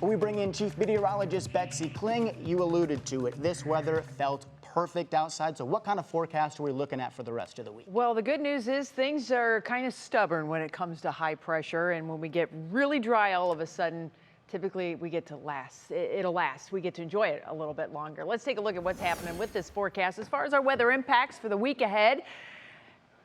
We bring in Chief Meteorologist Betsy Kling. You alluded to it. This weather felt perfect outside. So what kind of forecast are we looking at for the rest of the week? Well, the good news is things are kind of stubborn when it comes to high pressure. And when we get really dry all of a sudden, typically we get to last. It'll last. We get to enjoy it a little bit longer. Let's take a look at what's happening with this forecast. As far as our weather impacts for the week ahead,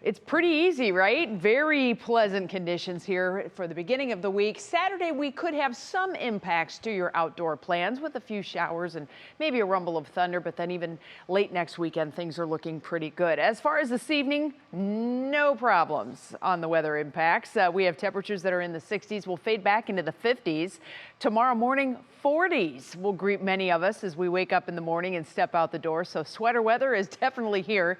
it's pretty easy, right? Very pleasant conditions here for the beginning of the week. Saturday, we could have some impacts to your outdoor plans with a few showers and maybe a rumble of thunder, but then even late next weekend, things are looking pretty good. As far as this evening, no problems on the weather impacts. We have temperatures that are in the 60s. We'll fade back into the 50s. Tomorrow morning, 40s will greet many of us as we wake up in the morning and step out the door. So sweater weather is definitely here,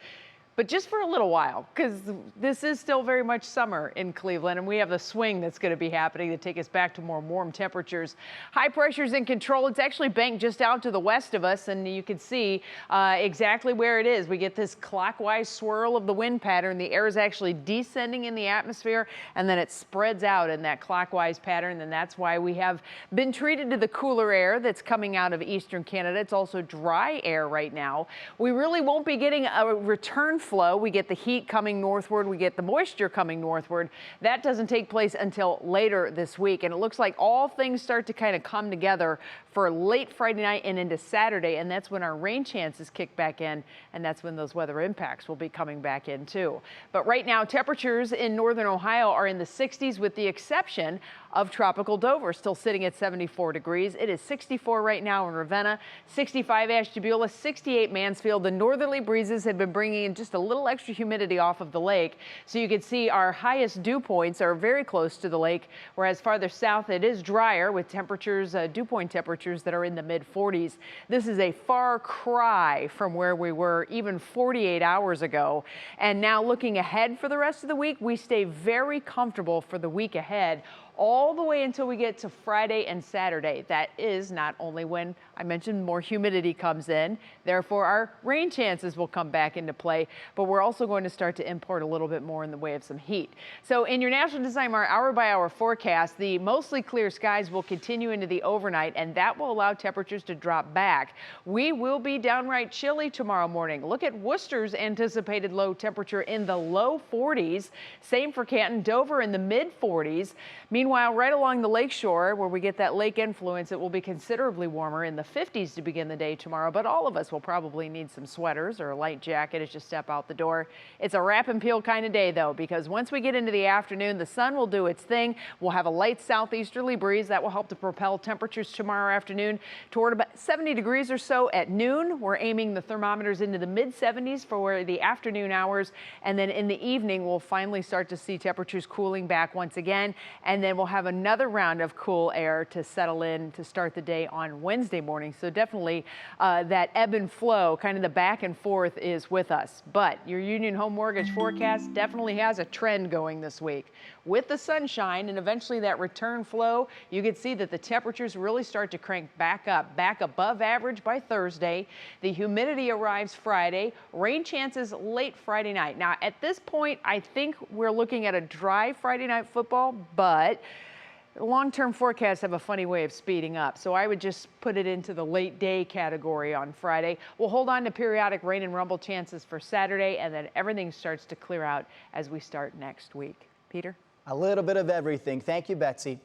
but just for a little while, because this is still very much summer in Cleveland, and we have the swing that's going to be happening to take us back to more warm temperatures. High pressure's in control. It's actually banked just out to the west of us, and you can see exactly where it is. We get this clockwise swirl of the wind pattern. The air is actually descending in the atmosphere, and then it spreads out in that clockwise pattern, and that's why we have been treated to the cooler air that's coming out of eastern Canada. It's also dry air right now. We really won't be getting a return flow. We get the heat coming northward. We get the moisture coming northward. That doesn't take place until later this week. And it looks like all things start to kind of come together for late Friday night and into Saturday. And that's when our rain chances kick back in. And that's when those weather impacts will be coming back in too. But right now, temperatures in northern Ohio are in the 60s with the exception of tropical Dover, still sitting at 74 degrees. It is 64 right now in Ravenna, 65 Ashtabula, 68 Mansfield. The northerly breezes have been bringing in just a little extra humidity off of the lake. So you can see our highest dew points are very close to the lake, whereas farther south it is drier with temperatures, dew point temperatures that are in the mid 40s. This is a far cry from where we were even 48 hours ago. And now looking ahead for the rest of the week, we stay very comfortable for the week ahead, all the way until we get to Friday and Saturday. That is not only when I mentioned more humidity comes in, therefore our rain chances will come back into play, but we're also going to start to import a little bit more in the way of some heat. So in your National Design Mart hour-by-hour forecast, the mostly clear skies will continue into the overnight, and that will allow temperatures to drop back. We will be downright chilly tomorrow morning. Look at Worcester's anticipated low temperature in the low 40s. Same for Canton, Dover in the mid 40s. Meanwhile, right along the lakeshore, where we get that lake influence, it will be considerably warmer in the 50s to begin the day tomorrow, but all of us will probably need some sweaters or a light jacket as you step out the door. It's a wrap and peel kind of day, though, because once we get into the afternoon, the sun will do its thing. We'll have a light southeasterly breeze that will help to propel temperatures tomorrow afternoon toward about 70 degrees or so at noon. We're aiming the thermometers into the mid 70s for the afternoon hours, and then in the evening, we'll finally start to see temperatures cooling back once again, and then we'll have another round of cool air to settle in to start the day on Wednesday morning. So definitely that ebb and flow, kind of the back and forth, is with us. But your Union Home Mortgage forecast definitely has a trend going this week. With the sunshine and eventually that return flow, you can see that the temperatures really start to crank back up, back above average by Thursday. The humidity arrives Friday, rain chances late Friday night. Now, at this point, I think we're looking at a dry Friday night football, but long-term forecasts have a funny way of speeding up, so I would just put it into the late day category on Friday. We'll hold on to periodic rain and rumble chances for Saturday, and then everything starts to clear out as we start next week. Peter? A little bit of everything. Thank you, Betsy.